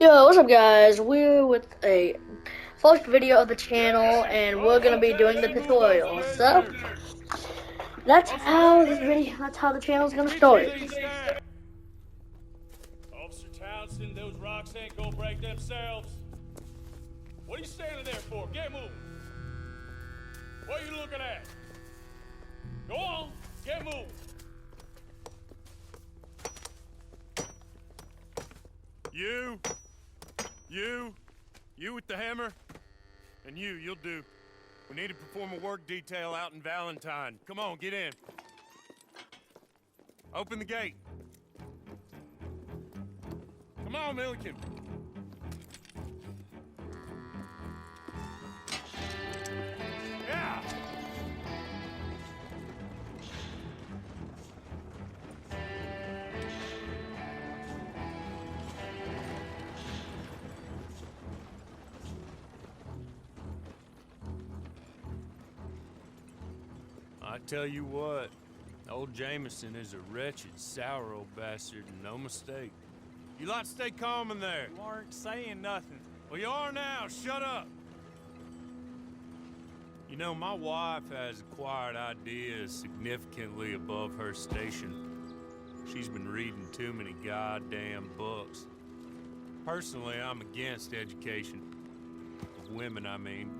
Yo, what's up guys? We're with a first video of the channel and we're gonna be doing the tutorial. So that's how the channel's gonna start. Officer Townsend, those rocks ain't gonna break themselves. What are you standing there for? Get moving. What are you looking at? Go on, get moving. You with the hammer? And you'll do. We need to perform a work detail out in Valentine. Come on, get in. Open the gate. Come on, Milliken. Yeah! I tell you what, old Jameson is a wretched, sour old bastard, and no mistake. You lot stay calm in there. You aren't saying nothing. Well, you are now. Shut up. You know, my wife has acquired ideas significantly above her station. She's been reading too many goddamn books. Personally, I'm against education. Of women, I mean.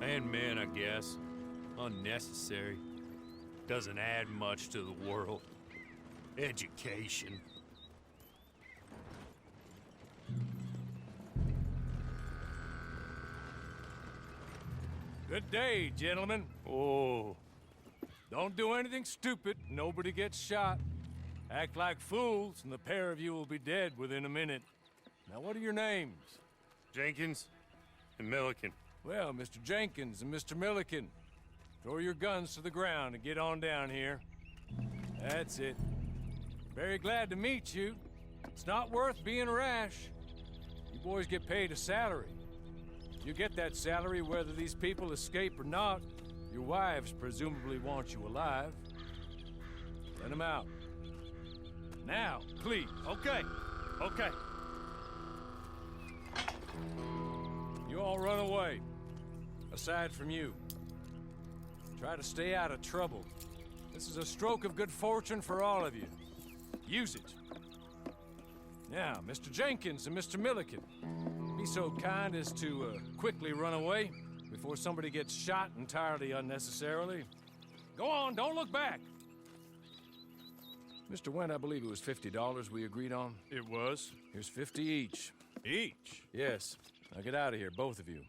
And men, I guess. Unnecessary. Doesn't add much to the world. Education. Good day, gentlemen. Oh. Don't do anything stupid. Nobody gets shot. Act like fools, and the pair of you will be dead within a minute. Now, what are your names? Jenkins and Milliken. Well, Mr. Jenkins and Mr. Milliken, throw your guns to the ground and get on down here. That's it. Very glad to meet you. It's not worth being rash. You boys get paid a salary. You get that salary whether these people escape or not. Your wives presumably want you alive. Let them out. Now, please. Okay. Okay. You all run away. Aside from you. Try to stay out of trouble. This is a stroke of good fortune for all of you. Use it. Now, Mr. Jenkins and Mr. Milliken, be so kind as to quickly run away before somebody gets shot entirely unnecessarily. Go on, don't look back. Mr. Wendt, I believe it was $50 we agreed on. It was. Here's 50 each. Each? Yes. Now get out of here, both of you.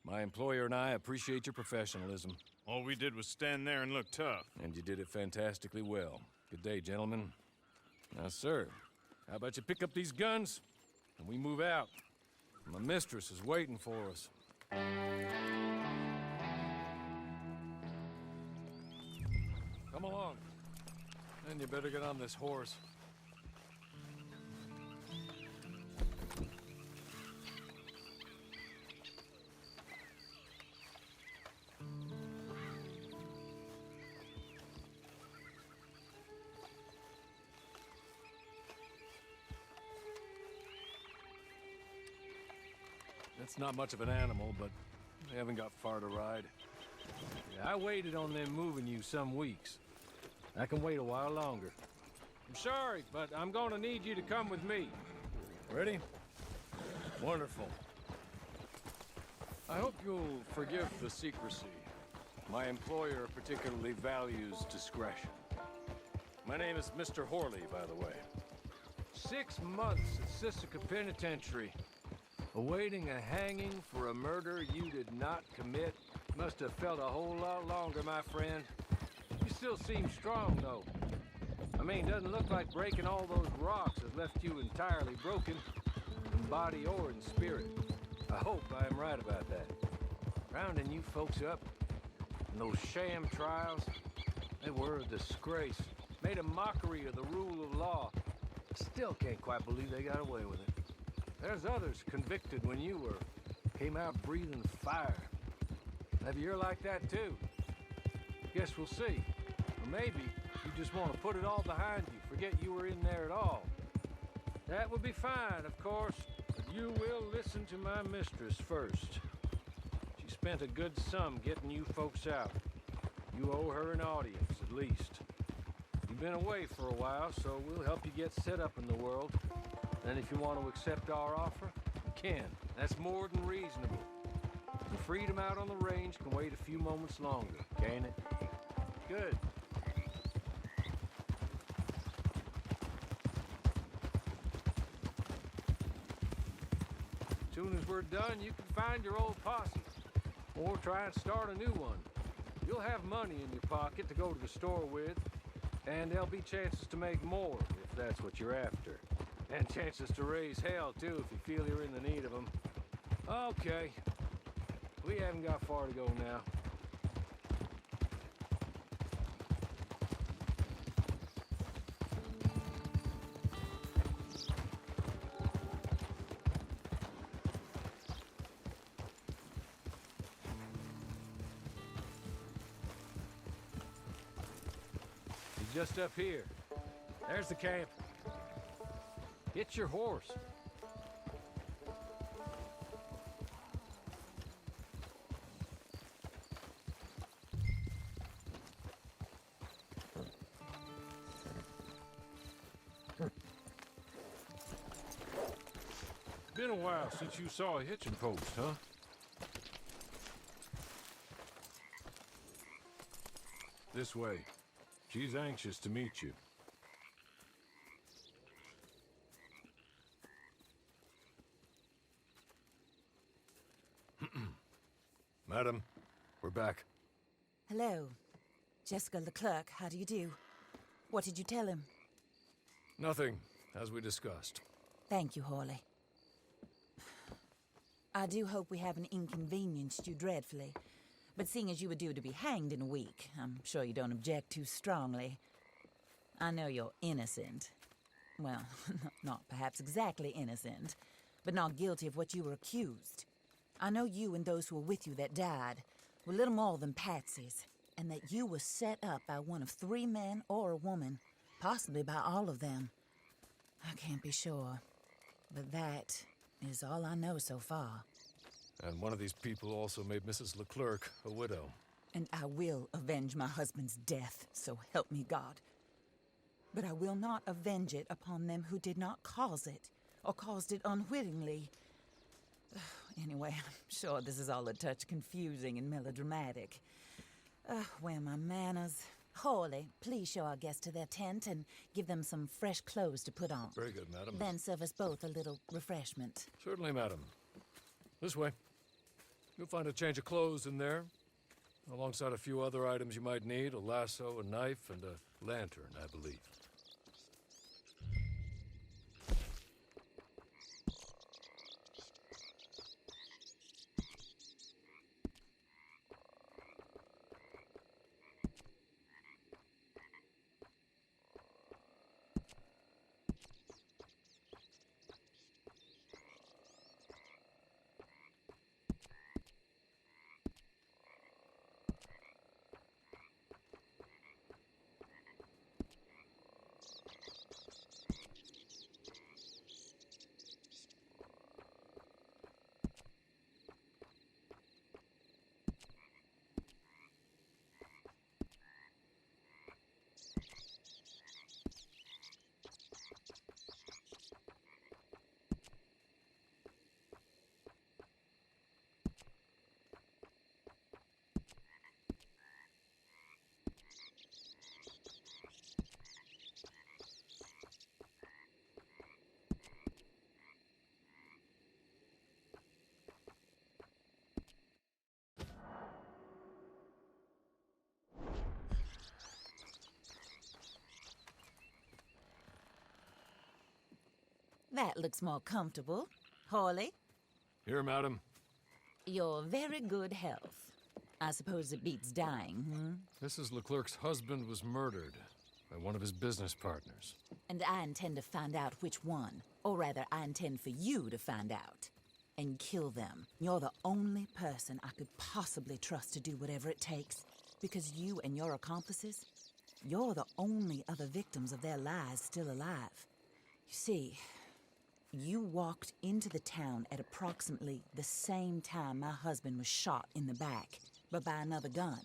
My employer and I appreciate your professionalism. All we did was stand there and look tough. And you did it fantastically well. Good day, gentlemen. Now, sir, how about you pick up these guns and we move out? My mistress is waiting for us. Come along. Then you better get on this horse. It's not much of an animal, but they haven't got far to ride. Yeah, I waited on them moving you some weeks. I can wait a while longer. I'm sorry, but I'm gonna need you to come with me. Ready? Wonderful. I hope you'll forgive the secrecy. My employer particularly values discretion. My name is Mr. Horley, by the way. 6 months at Sisika Penitentiary. Awaiting a hanging for a murder you did not commit. Must have felt a whole lot longer, my friend. You still seem strong, though. I mean, doesn't look like breaking all those rocks has left you entirely broken, in body or in spirit. I hope I am right about that. Rounding you folks up, and those sham trials, they were a disgrace. Made a mockery of the rule of law. Still can't quite believe they got away with it. There's others convicted when you were. Came out breathing fire. Maybe you're like that too. Guess we'll see. Or maybe you just want to put it all behind you, forget you were in there at all. That would be fine, of course, but You will listen to my mistress first. She spent a good sum getting you folks out. You owe her an audience, at least. You've been away for a while, so we'll help you get set up in the world. And if you want to accept our offer, you can. That's more than reasonable. The freedom out on the range can wait a few moments longer, can't it? Good. As soon as we're done, you can find your old posse. Or try and start a new one. You'll have money in your pocket to go to the store with, and there'll be chances to make more, if that's what you're after. And chances to raise hell, too, if you feel you're in the need of them. Okay. We haven't got far to go now. He's just up here. There's the camp. Get your horse. Been a while since you saw a hitching post, huh? This way. She's anxious to meet you. Madam, we're back. Hello. Jessica Leclerc, how do you do? What did you tell him? Nothing, as we discussed. Thank you, Hawley. I do hope we haven't inconvenienced you dreadfully. But seeing as you were due to be hanged in a week, I'm sure you don't object too strongly. I know you're innocent. Well, not perhaps exactly innocent, but not guilty of what you were accused. I know you and those who were with you that died were little more than patsies, and that you were set up by one of 3 men or a woman, possibly by all of them. I can't be sure, but that is all I know so far. And one of these people also made Mrs. Leclerc a widow. And I will avenge my husband's death, so help me God. But I will not avenge it upon them who did not cause it, or caused it unwittingly. Anyway, I'm sure this is all a touch confusing and melodramatic. Where are my manners? Hawley, please show our guests to their tent and give them some fresh clothes to put on. Very good, madam. Then serve us both a little refreshment. Certainly, madam. This way. You'll find a change of clothes in there, alongside a few other items you might need, a lasso, a knife, and a lantern, I believe. That looks more comfortable. Hawley, Here, madam. your very good health. I suppose it beats dying, Mrs. Leclerc's husband was murdered by one of his business partners. And I intend to find out which one. Or rather, I intend for you to find out. And kill them. You're the only person I could possibly trust to do whatever it takes. Because you and your accomplices, you're the only other victims of their lies still alive. You see, You walked into the town at approximately the same time my husband was shot in the back, but by another gun,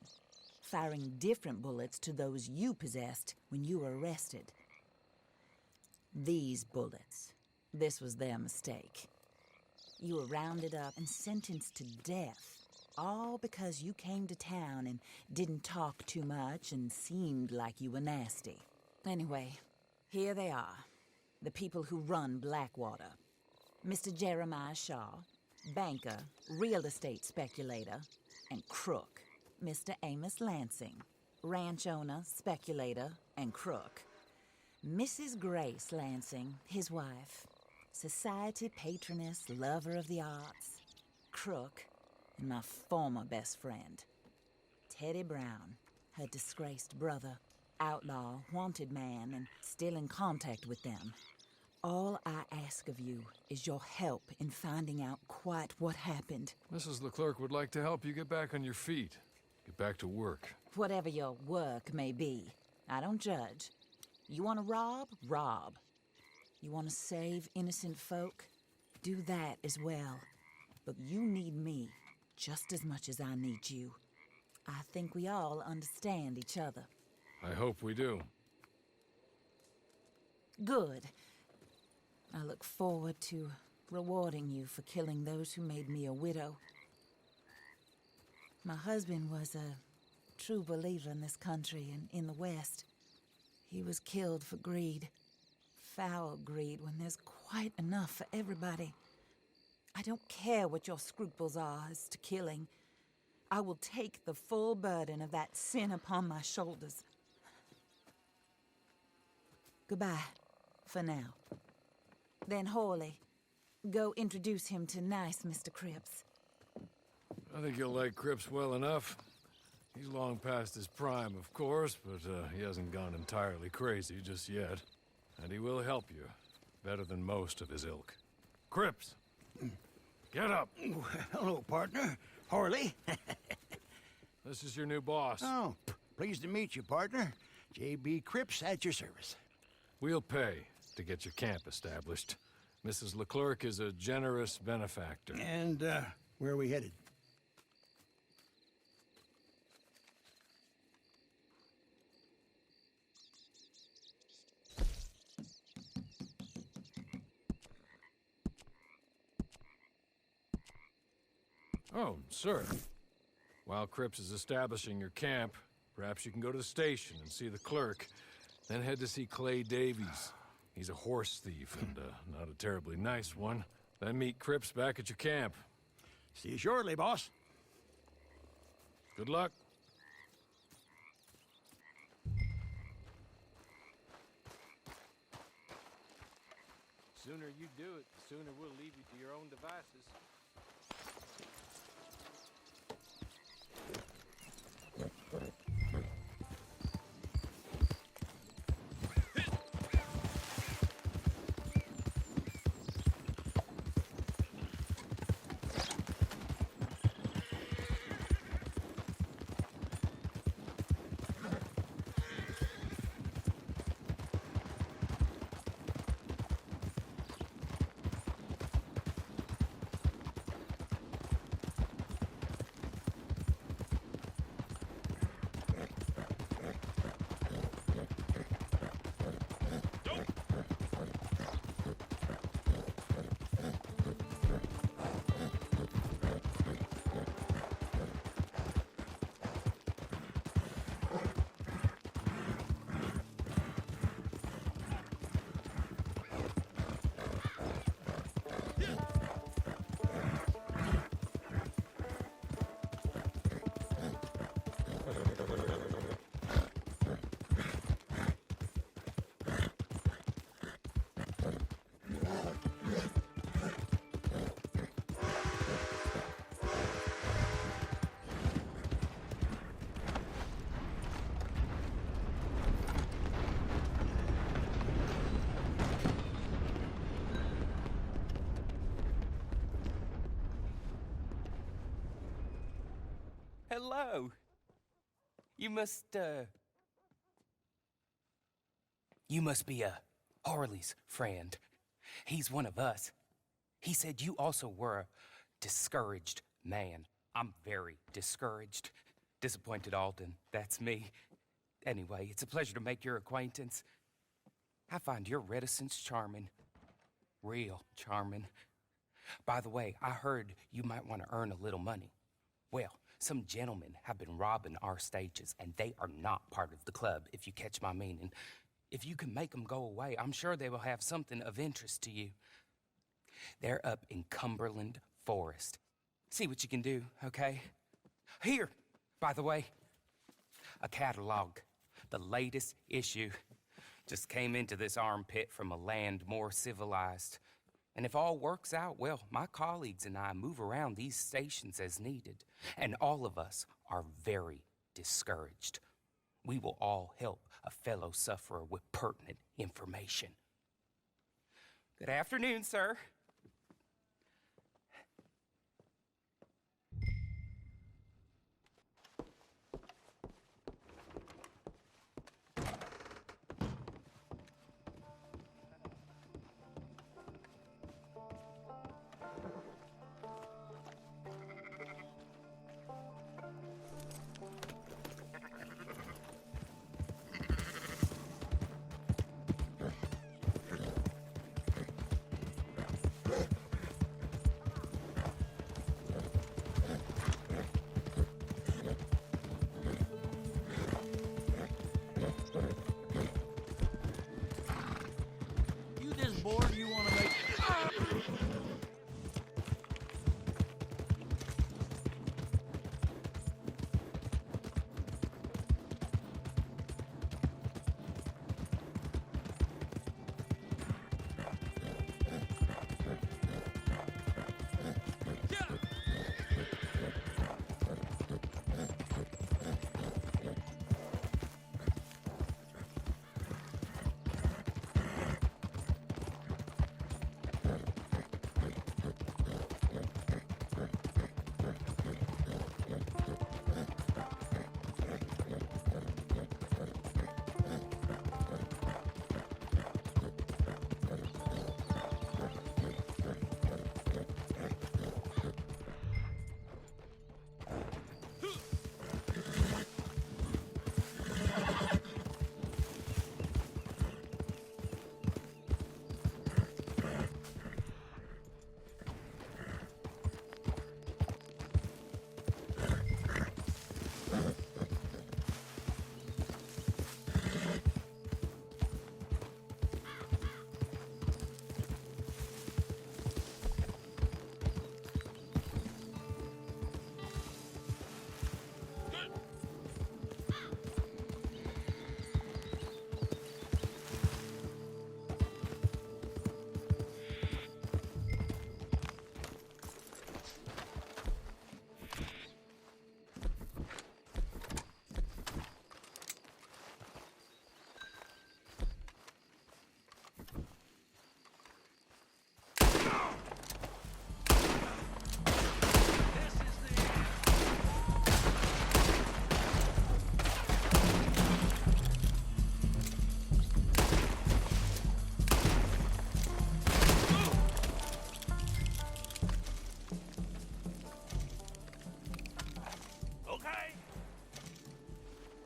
firing different bullets to those you possessed when you were arrested. These bullets. This was their mistake. You were rounded up and sentenced to death, all because you came to town and didn't talk too much and seemed like you were nasty. Anyway, here they are, the people who run Blackwater. Mr. Jeremiah Shaw, banker, real estate speculator, and crook. Mr. Amos Lansing, ranch owner, speculator, and crook. Mrs. Grace Lansing, his wife, society patroness, lover of the arts, crook, and my former best friend, Teddy Brown, her disgraced brother, outlaw, wanted man, and still in contact with them. All I ask of you is your help in finding out quite what happened. Mrs. Leclerc would like to help you get back on your feet. Get back to work. Whatever your work may be, I don't judge. You want to rob? Rob. You want to save innocent folk? Do that as well. But you need me just as much as I need you. I think we all understand each other. I hope we do. Good. I look forward to rewarding you for killing those who made me a widow. My husband was a true believer in this country and in the West. He was killed for greed. Foul greed when there's quite enough for everybody. I don't care what your scruples are as to killing. I will take the full burden of that sin upon my shoulders. Goodbye, for now. Then Horley, go introduce him to nice Mr. Cripps. I think you'll like Cripps well enough. He's long past his prime, of course, but he hasn't gone entirely crazy just yet. And he will help you, better than most of his ilk. Cripps! Get up! Hello, partner. Horley. This is your new boss. Oh, pleased to meet you, partner. J.B. Cripps at your service. We'll pay to get your camp established. Mrs. Leclerc is a generous benefactor. And, where are we headed? Oh, sir. While Cripps is establishing your camp, perhaps you can go to the station and see the clerk, then head to see Clay Davies. He's a horse thief and not a terribly nice one. Then meet Cripps back at your camp. See you shortly, boss. Good luck. Sooner you do it, the sooner we'll leave you to your own devices. Hello. You must be Harley's friend. He's one of us. He said you also were a discouraged man. I'm very discouraged. Disappointed Alden, that's me. Anyway, it's a pleasure to make your acquaintance. I find your reticence charming. Real charming. By the way, I heard you might want to earn a little money. Well, some gentlemen have been robbing our stages, and they are not part of the club, if you catch my meaning. If you can make them go away, I'm sure they will have something of interest to you. They're up in Cumberland Forest. See what you can do, okay? Here, by the way, a catalog. The latest issue. Just came into this armpit from a land more civilized. And if all works out, well, my colleagues and I move around these stations as needed. And all of us are very discouraged. We will all help a fellow sufferer with pertinent information. Good afternoon, sir. You this bored you want to make...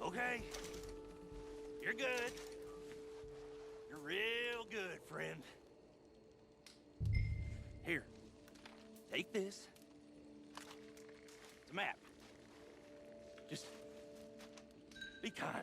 Okay. You're good. You're real good, friend. Here. Take this. It's a map. Just be kind.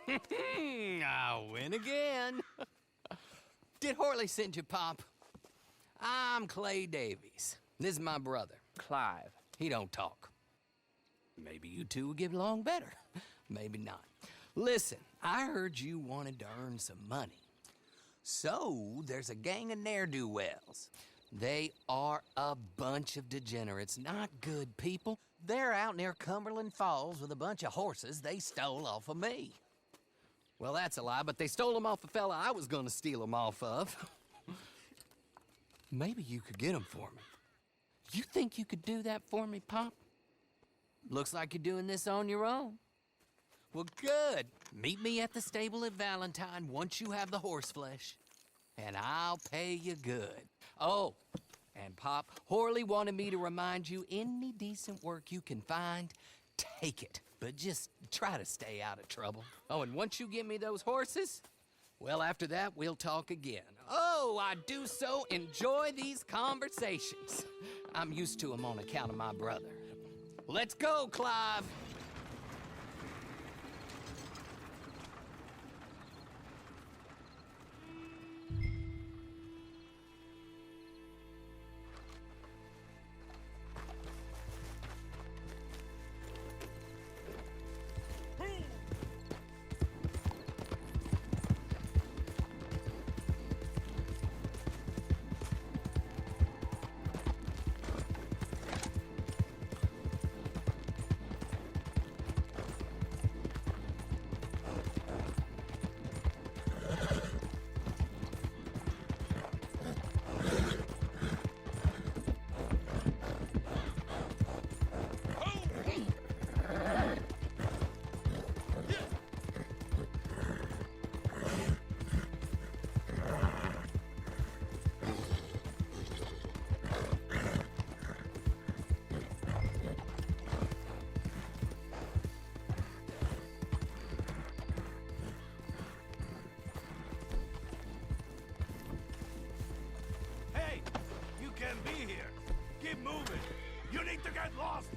I win again. Did Horley send you, Pop? I'm Clay Davies. This is my brother, Clive. He don't talk. Maybe you two will get along better. Maybe not. Listen, I heard you wanted to earn some money. So, there's a gang of ne'er-do-wells. They are a bunch of degenerates, not good people. They're out near Cumberland Falls with a bunch of horses they stole off of me. Well, that's a lie, but they stole them off the fella I was gonna steal them off of. Maybe you could get them for me. You think you could do that for me, Pop? Looks like you're doing this on your own. Well, good. Meet me at the stable at Valentine once you have the horse flesh, and I'll pay you good. Oh, and Pop, Horley wanted me to remind you, any decent work you can find, take it. but just try to stay out of trouble. Oh, and once you give me those horses, well, after that, we'll talk again. Oh, I do so enjoy these conversations. I'm used to them on account of my brother. Let's go, Clive. Hey, you can be here. Keep moving. You need to get lost.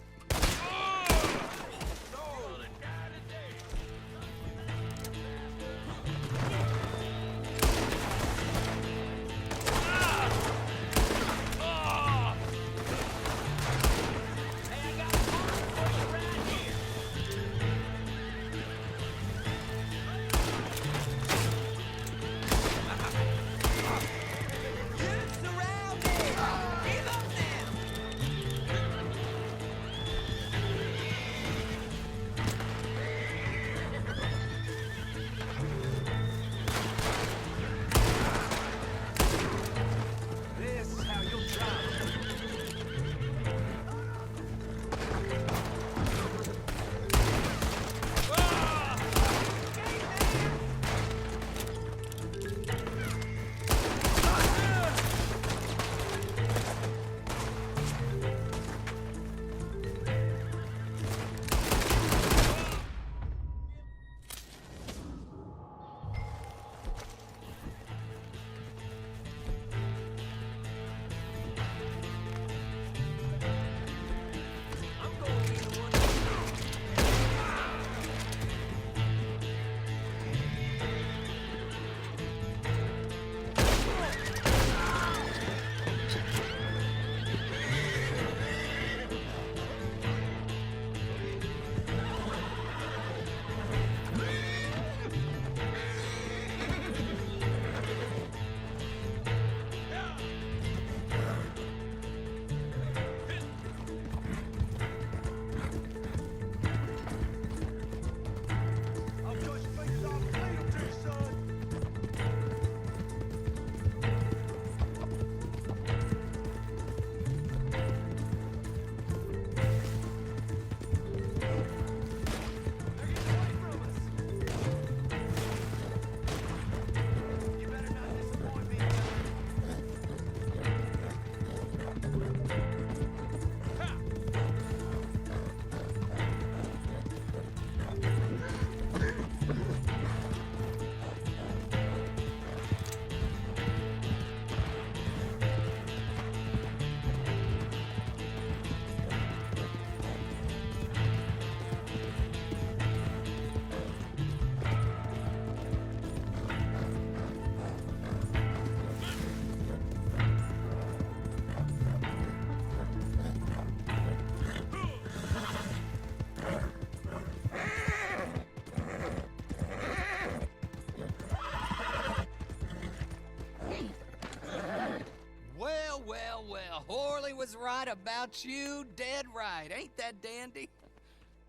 Horley was right about you, dead right. Ain't that dandy?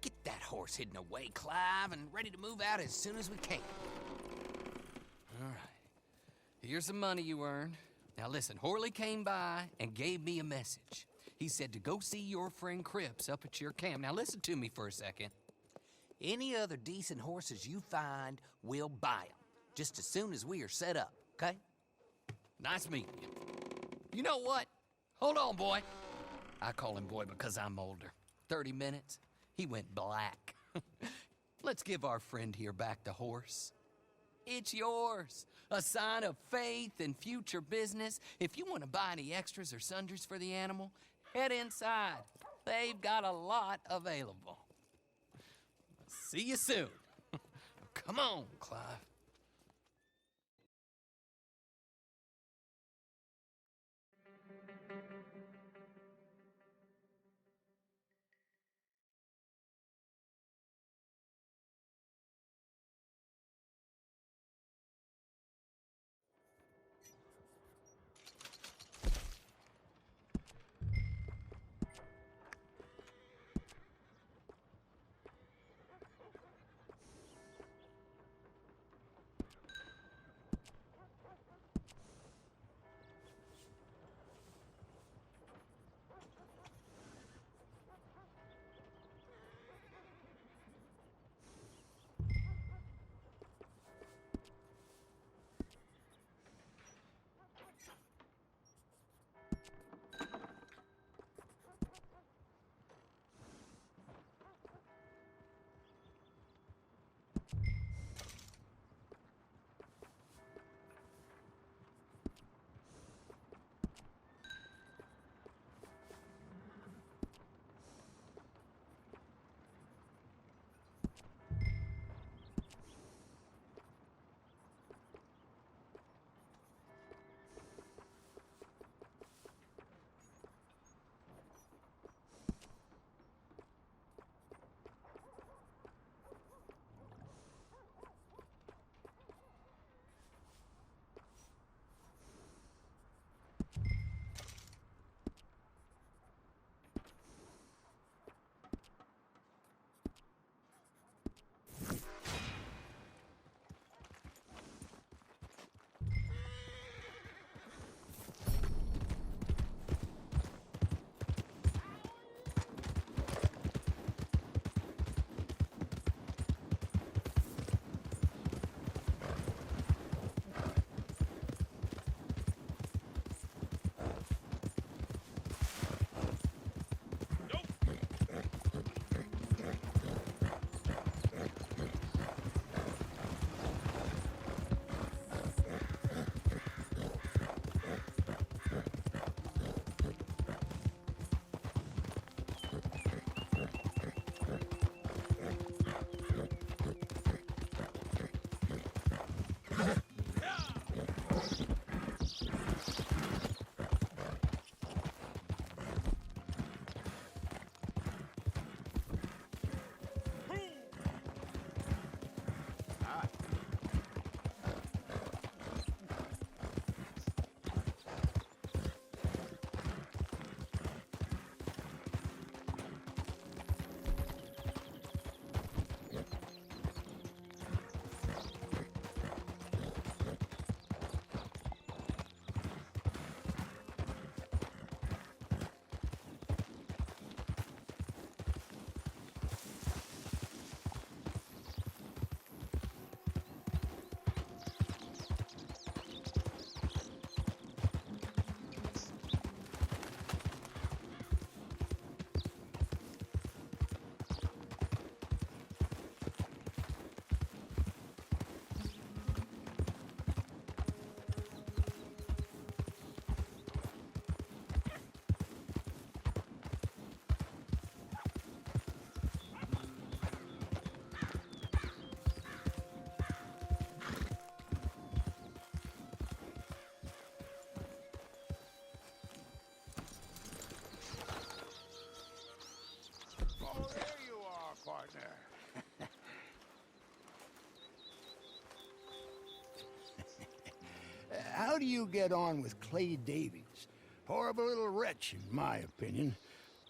Get that horse hidden away, Clive, and ready to move out as soon as we can. All right. Here's the money you earned. Now listen, Horley came by and gave me a message. He said to go see your friend Cripps up at your camp. Now listen to me for a second. Any other decent horses you find, we'll buy them. Just as soon as we are set up, okay? Nice meeting you. You know what? Hold on, boy. I call him boy because I'm older. 30 minutes, he went black. Let's give our friend here back the horse. It's yours. A sign of faith and future business. If you want to buy any extras or sundries for the animal, head inside. They've got a lot available. See you soon. Come on, Clive. How do you get on with Clay Davies? Horrible little wretch, in my opinion.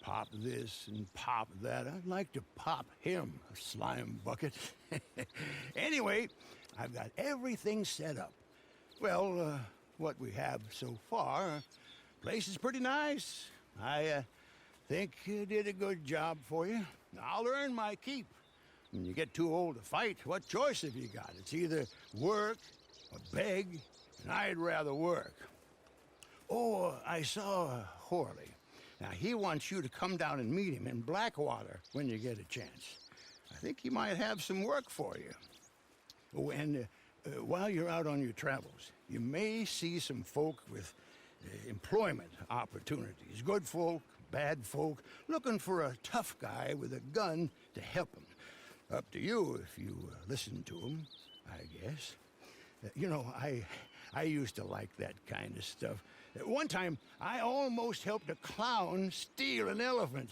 Pop this and pop that. I'd like to pop him, a slime bucket. Anyway, I've got everything set up. Well, what we have so far, place is pretty nice. I think you did a good job for you. I'll earn my keep. When you get too old to fight, what choice have you got? It's either work or beg, and I'd rather work. Oh, I saw Horley. Now, he wants you to come down and meet him in Blackwater when you get a chance. I think he might have some work for you. Oh, and while you're out on your travels, you may see some folk with employment opportunities. Good folk, bad folk, looking for a tough guy with a gun to help them. Up to you if you listen to them, I guess. You know, I used to like that kind of stuff. One time, I almost helped a clown steal an elephant.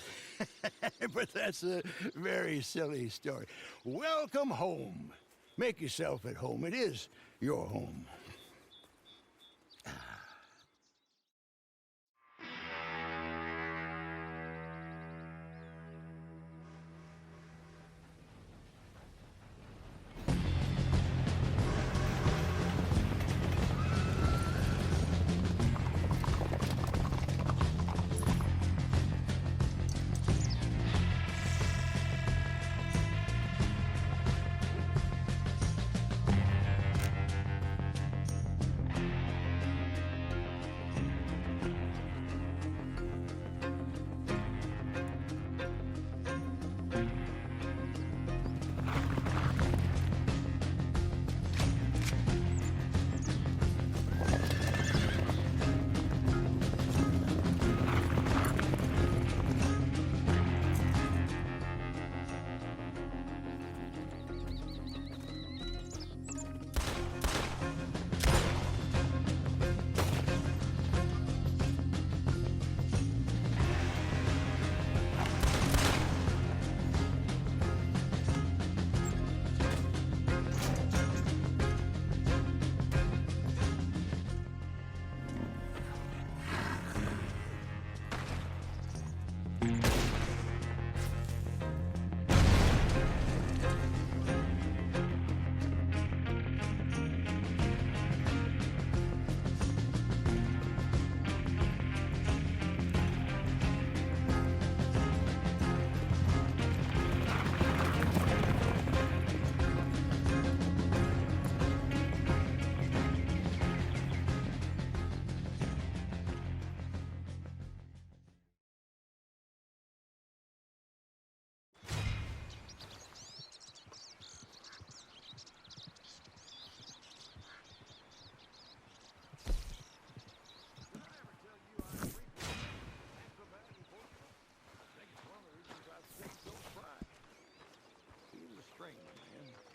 But that's a very silly story. Welcome home. Make yourself at home. It is your home.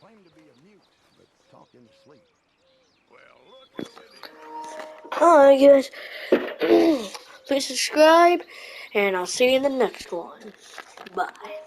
Claimed to be a mute, but talked in his sleep. Well, look. Alright, guys. Please subscribe, and I'll see you in the next one. Bye.